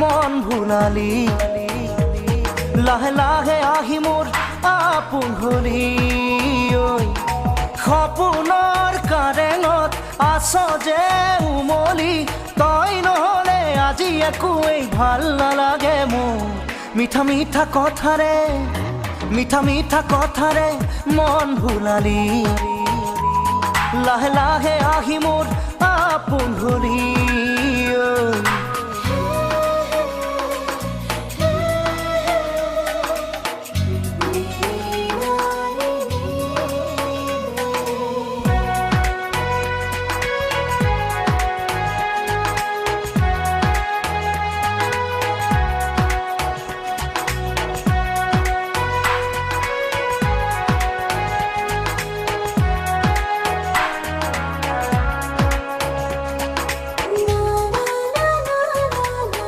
মন ভুলালি লাহে লাহে আহি মোৰ আপোন হলি ঐ সপোনৰ কাৰেঙত আছ যে উমলি তই নহলে আজি একোৱেই ভাল নালাগে মোৰ মিঠা মিঠা কথাৰে মন ভুলালি লাহে লাহে আহি মোৰ আপোন হলি